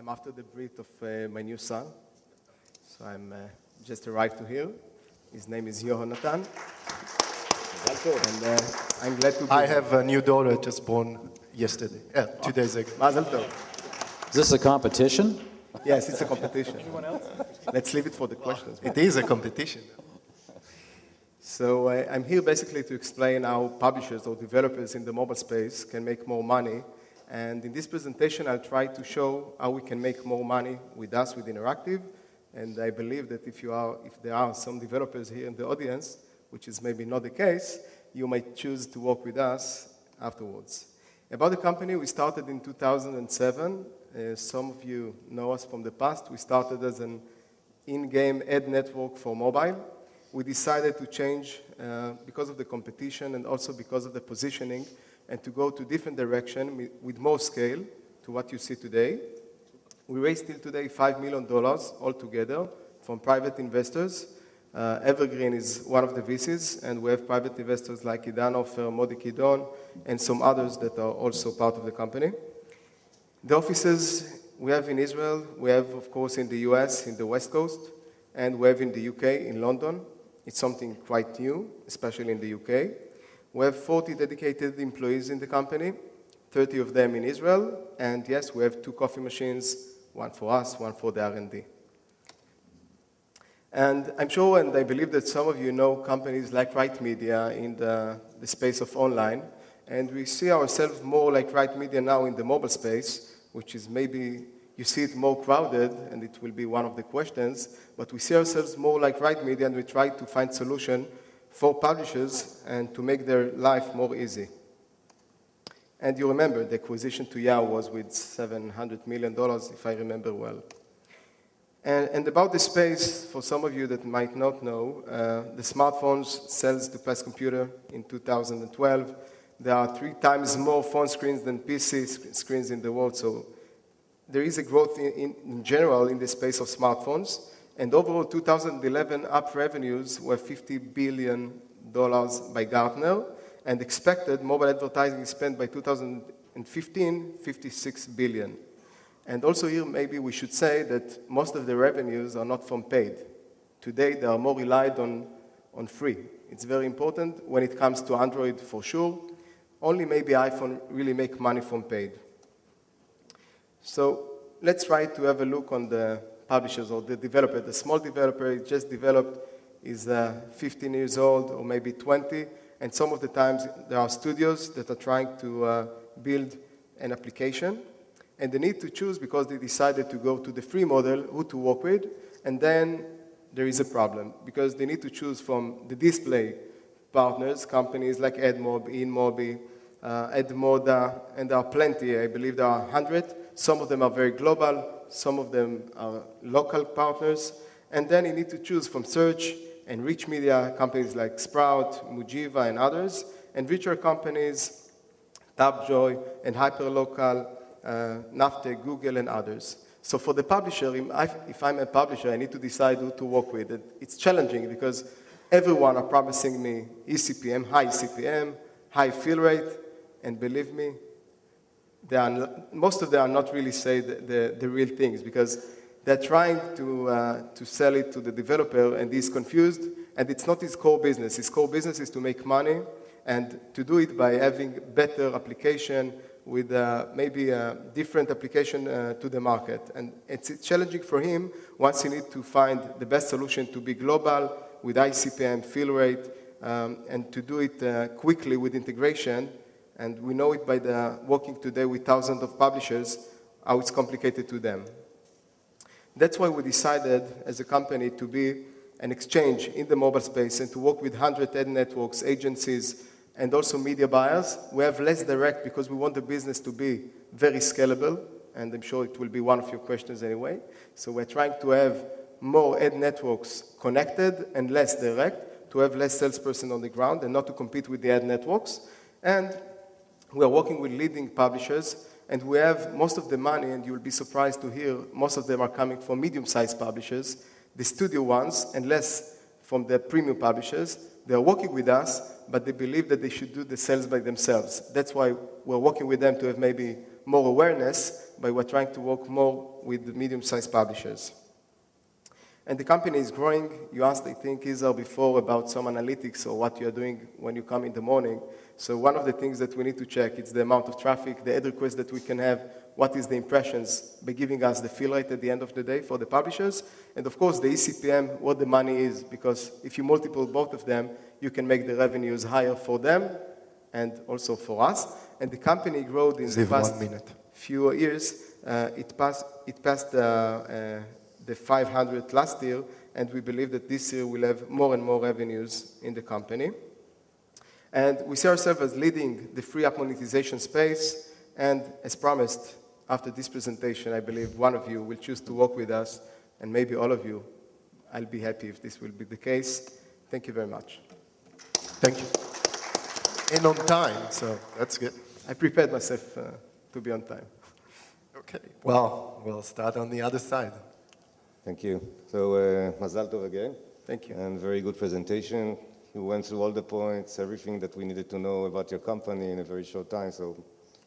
I'm after the birth of my new son. So I'm just arrived to here. His name is Yohanatan. And I'm glad to be I here. have a new daughter just born yesterday, 2 days ago. Mazel tov. Is this a competition? Yes, it's a competition. Anyone else? Let's leave it for the questions. It is a competition. So I'm here basically to explain how publishers or developers in the mobile space can make more money. And in this presentation, I'll try to show how we can make more money with us, with Inneractive. And I believe that if there are some developers here in the audience, which is maybe not the case, you might choose to work with us afterwards. About the company, we started in 2007. Some of you know us from the past. We started as an in-game ad network for mobile. We decided to change because of the competition and also because of the positioning and to go to different direction with more scale to what you see today. We raised till today $5 million altogether from private investors. Evergreen is one of the VCs, and we have private investors like Idan Ofer, Modi Kidon, and some others that are also part of the company. The offices we have in Israel, we have, of course, in the US, in the West Coast, and we have in the UK, in London. It's something quite new, especially in the UK. We have 40 dedicated employees in the company, 30 of them in Israel, and yes, we have 2 coffee machines, one for us, one for the R&D. And I'm sure, and I believe that some of you know companies like Right Media in the space of online, and we see ourselves more like Right Media now in the mobile space, which is maybe you see it more crowded, and it will be one of the questions, but we see ourselves more like Right Media, and we try to find solution for publishers and to make their life more easy. And you remember the acquisition to Yahoo was with $700 million, if I remember well. And about the space, for some of you that might not know, the smartphones sales to Plus Computer in 2012. There are 3 times more phone screens than PC screens in the world, so there is a growth in general in the space of smartphones. And overall, 2011 app revenues were $50 billion by Gartner, and expected mobile advertising spend by 2015, $56 billion. And also here, maybe we should say that most of the revenues are not from paid. Today, they are more relied on free. It's very important when it comes to Android, for sure. Only maybe iPhone really make money from paid. So let's try to have a look on the publishers or the developer. The small developer just developed is 15 years old or maybe 20. And some of the times, there are studios that are trying to build an application. And they need to choose, because they decided to go to the free model, who to work with. And then there is a problem, because they need to choose from the display partners, companies like AdMob, InMobi, Edmoda, and there are plenty. I believe there are 100. Some of them are very global. Some of them are local partners. And then you need to choose from search and rich media companies like Sprout, Mujiva, and others, and richer companies, Tapjoy, and Hyperlocal, Nafte, Google, and others. So for the publisher, if I'm a publisher, I need to decide who to work with. It's challenging because everyone are promising me high CPM, high fill rate, and believe me, most of them are not really say the real things, because they're trying to sell it to the developer, and he's confused, and it's not his core business. His core business is to make money, and to do it by having better application, with maybe a different application to the market. And it's challenging for him once he needs to find the best solution to be global, with high CPM, fill rate, and to do it quickly with integration. And we know it by the working today with thousands of publishers, how it's complicated to them. That's why we decided as a company to be an exchange in the mobile space and to work with 100 ad networks, agencies, and also media buyers. We have less direct because we want the business to be very scalable, and I'm sure it will be one of your questions anyway. So we're trying to have more ad networks connected and less direct, to have less salesperson on the ground and not to compete with the ad networks. And we are working with leading publishers, and we have most of the money, and you'll be surprised to hear most of them are coming from medium-sized publishers, the studio ones, and less from the premium publishers. They are working with us, but they believe that they should do the sales by themselves. That's why we're working with them to have maybe more awareness, but we're trying to work more with medium-sized publishers. And the company is growing. You asked, I think, Izhar before about some analytics or what you're doing when you come in the morning. So one of the things that we need to check is the amount of traffic, the ad requests that we can have, what is the impressions by giving us the fill rate at the end of the day for the publishers, and of course the eCPM, what the money is, because if you multiple both of them, you can make the revenues higher for them and also for us. And the company growth in the past few years, it passed the 500 last year, and we believe that this year we'll have more and more revenues in the company. And we see ourselves as leading the free app monetization space, and as promised, after this presentation, I believe one of you will choose to work with us, and maybe all of you. I'll be happy if this will be the case. Thank you very much. Thank you. And on time, so that's good. I prepared myself to be on time. Okay, well, we'll start on the other side. Thank you. So, Mazal Tov again. Thank you. And very good presentation. You went through all the points, everything that we needed to know about your company in a very short time. So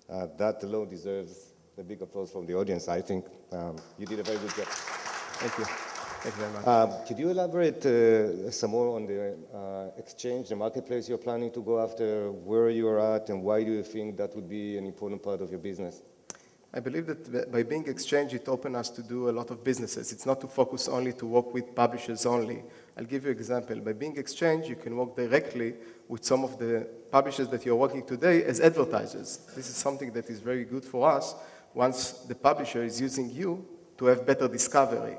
that alone deserves a big applause from the audience. I think you did a very good job. Thank you. Thank you very much. Could you elaborate some more on the exchange, the marketplace you're planning to go after, where you're at, and why do you think that would be an important part of your business? I believe that by being exchange, it opens us to do a lot of businesses. It's not to focus only to work with publishers only. I'll give you an example. By being exchange, you can work directly with some of the publishers that you're working today as advertisers. This is something that is very good for us once the publisher is using you to have better discovery.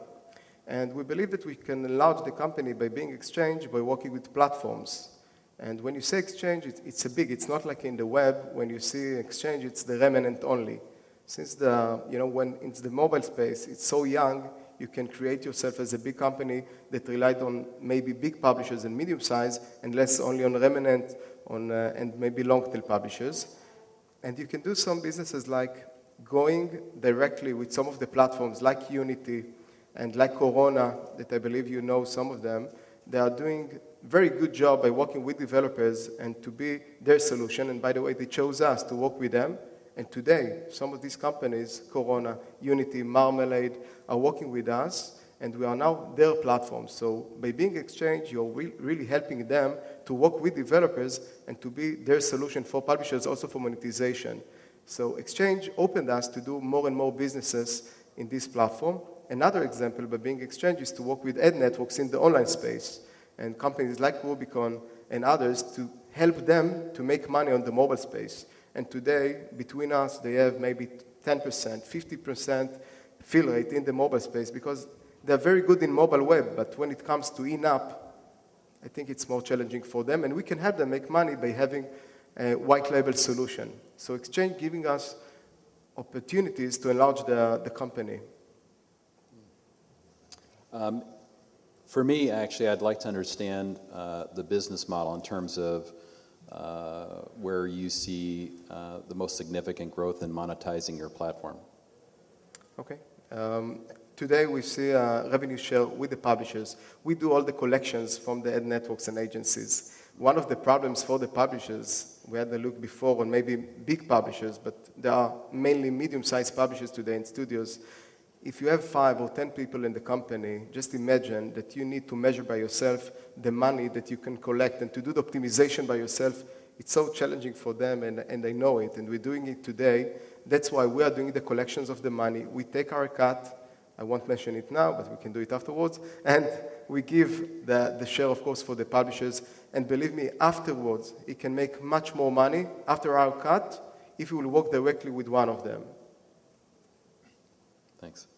And we believe that we can enlarge the company by being exchange by working with platforms. And when you say exchange, it's not like in the web. When you see exchange, it's the remnant only. Since when it's the mobile space, it's so young, you can create yourself as a big company that relied on maybe big publishers and medium size and less only on remnant and maybe long tail publishers. And you can do some businesses like going directly with some of the platforms like Unity and like Corona, that I believe you know some of them. They are doing very good job by working with developers and to be their solution. And by the way, they chose us to work with them. And today, some of these companies, Corona, Unity, Marmalade, are working with us, and we are now their platform. So by being exchange, you're really helping them to work with developers and to be their solution for publishers, also for monetization. So exchange opened us to do more and more businesses in this platform. Another example by being exchange is to work with ad networks in the online space, and companies like Rubicon and others to help them to make money on the mobile space. And today, between us, they have maybe 10%, 50% fill rate in the mobile space because they're very good in mobile web, but when it comes to in-app, I think it's more challenging for them, and we can help them make money by having a white label solution. So exchange giving us opportunities to enlarge the company. For me, actually, I'd like to understand the business model in terms of where you see the most significant growth in monetizing your platform. Okay. Today we see a revenue share with the publishers. We do all the collections from the ad networks and agencies. One of the problems for the publishers, we had a look before on maybe big publishers, but there are mainly medium-sized publishers today in studios. If you have 5 or 10 people in the company, just imagine that you need to measure by yourself the money that you can collect, and to do the optimization by yourself, it's so challenging for them, and I know it, and we're doing it today. That's why we are doing the collections of the money. We take our cut. I won't mention it now, but we can do it afterwards. And we give the share, of course, for the publishers. And believe me, afterwards, it can make much more money after our cut if we will work directly with one of them. Thanks.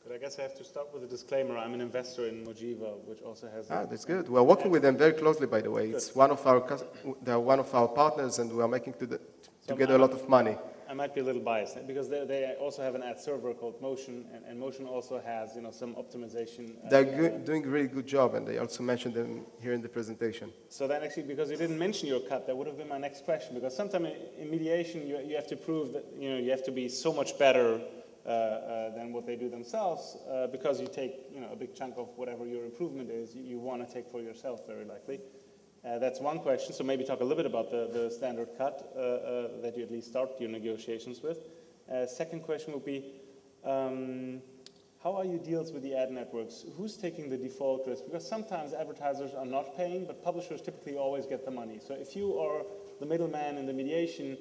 But I guess I have to start with a disclaimer. I'm an investor in Mojiva, which also has... That's good. We're working with them very closely, by the way. It's one of our partners, and we are making together a lot of money. I might be a little biased because they also have an ad server called Motion, and Motion also has some optimization. They're doing a really good job, and they also mentioned them here in the presentation. So then actually, because you didn't mention your cut, that would have been my next question. Because sometimes in mediation, you have to prove that you have to be so much better than what they do themselves, because you take a big chunk of whatever your improvement is. You want to take for yourself, very likely. That's one question, so maybe talk a little bit about the standard cut that you at least start your negotiations with. Second question would be, how are your deals with the ad networks? Who's taking the default risk? Because sometimes advertisers are not paying, but publishers typically always get the money. So if you are the middleman in the mediation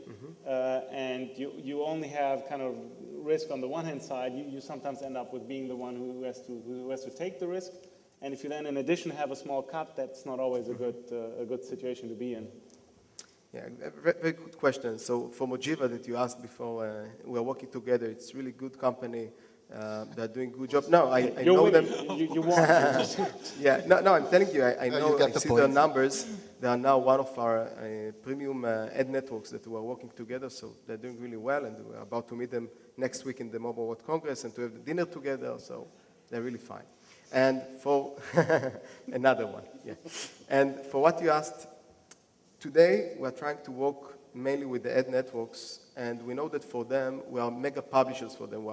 and you only have kind of risk on the one hand side, you sometimes end up with being the one who has to take the risk. And if you then in addition have a small cut, that's not always a good situation to be in. Yeah, very good question. So for Mojiva that you asked before, we are working together. It's really good company. They're doing good job. No, I know them. You won. Yeah, no, I'm telling you, I No, know, you get I the see point. their numbers. They are now one of our premium ad networks that we are working together, so they're doing really well, and we're about to meet them next week in the Mobile World Congress and to have the dinner together, so they're really fine. And for another one, yeah. And for what you asked, today we're trying to work mainly with the ad networks, and we know that for them, we are mega publishers for them. We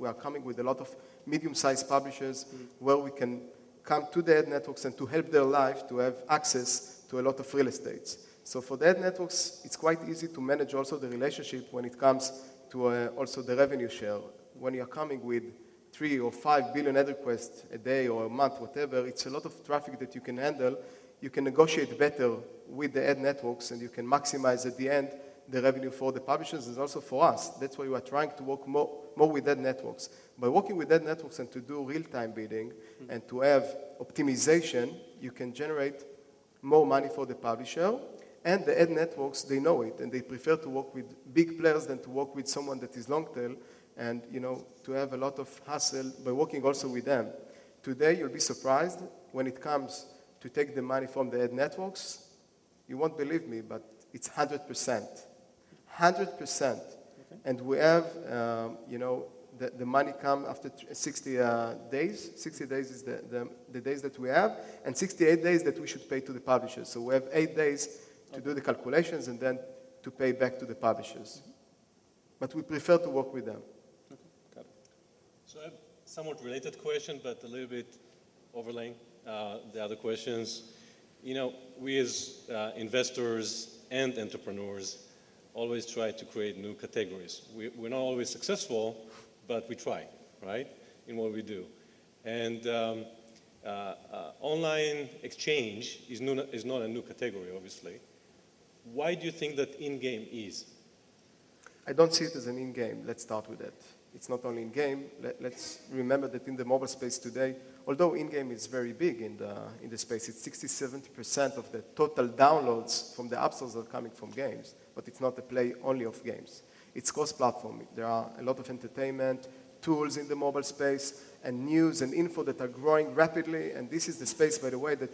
are coming with a lot of medium-sized publishers where we can come to the ad networks and to help their life to have access to a lot of real estate. So for the ad networks, it's quite easy to manage also the relationship when it comes to also the revenue share. When you're coming with 3 or 5 billion ad requests a day or a month, whatever, it's a lot of traffic that you can handle. You can negotiate better with the ad networks, and you can maximize at the end the revenue for the publishers and also for us. That's why we are trying to work more with ad networks. By working with ad networks and to do real-time bidding and to have optimization, you can generate more money for the publisher. And the ad networks, they know it, and they prefer to work with big players than to work with someone that is long tail, and to have a lot of hassle by working also with them. Today, you'll be surprised when it comes to take the money from the ad networks. You won't believe me, but it's 100%. 100%. Okay. And we have, the money come after 60 days. 60 days is the days that we have, and 68 days that we should pay to the publishers. So we have 8 days to do the calculations and then to pay back to the publishers. But we prefer to work with them. Okay, got it. So I have a somewhat related question, but a little bit overlaying the other questions. We as investors and entrepreneurs always try to create new categories. We're not always successful, but we try, right, in what we do. And online exchange is not a new category, obviously. Why do you think that in-game is? I don't see it as an in-game. Let's start with that. It's not only in-game. Let's remember that in the mobile space today, although in-game is very big in the space, it's 60-70% of the total downloads from the app stores are coming from games, but it's not a play only of games. It's cross-platform. There are a lot of entertainment, tools in the mobile space, and news and info that are growing rapidly, and this is the space, by the way, that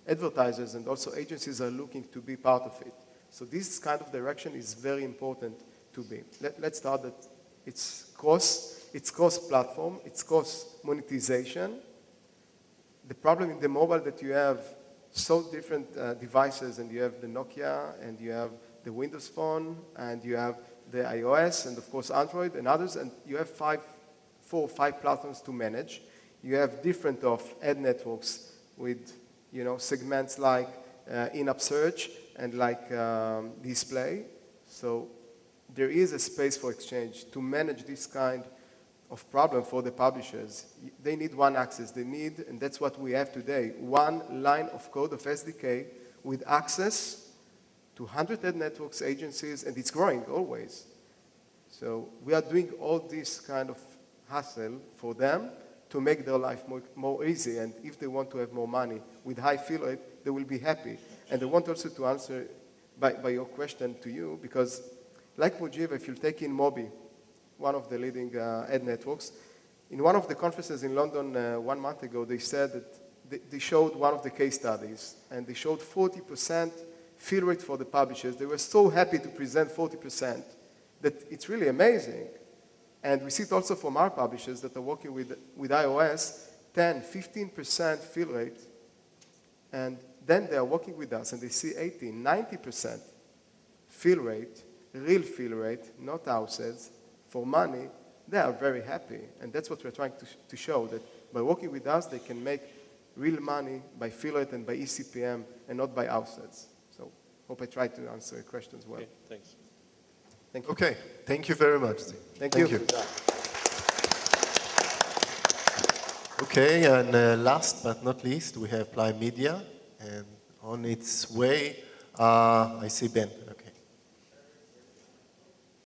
advertisers and also agencies are looking to be part of it. So this kind of direction is very important to be. Let's start that it's cross-platform, it's cross-monetization. The problem in the mobile that you have so different devices, and you have the Nokia, and you have the Windows Phone, and you have the iOS, and of course Android and others, and you have 4 or 5 platforms to manage. You have different of ad networks with segments like in-app search and like display. So there is a space for exchange to manage this kind of problem for the publishers. They need one access. They need, and that's what we have today, one line of code of SDK with access to 100 ad networks, agencies, and it's growing always. So we are doing all this kind of hassle for them to make their life more easy, and if they want to have more money with high fill rate, they will be happy. And I want also to answer by your question to you, because like Mojiva, if you take in Mobi, one of the leading ad networks, in one of the conferences in London 1 month ago, they said that they showed one of the case studies, and they showed 40% fill rate for the publishers. They were so happy to present 40% that it's really amazing. And we see it also from our publishers that are working with iOS, 10, 15% fill rate, and then they are working with us and they see 80, 90% fill rate, real fill rate, not houses, for money. They are very happy. And that's what we're trying to show, that by working with us, they can make real money by fill rate and by eCPM and not by outsets. So hope I tried to answer your questions well. Okay, thanks. Thank you. Okay, thank you very much. Thank you. Okay, and last but not least, we have Ply Media, and on its way, I see Ben.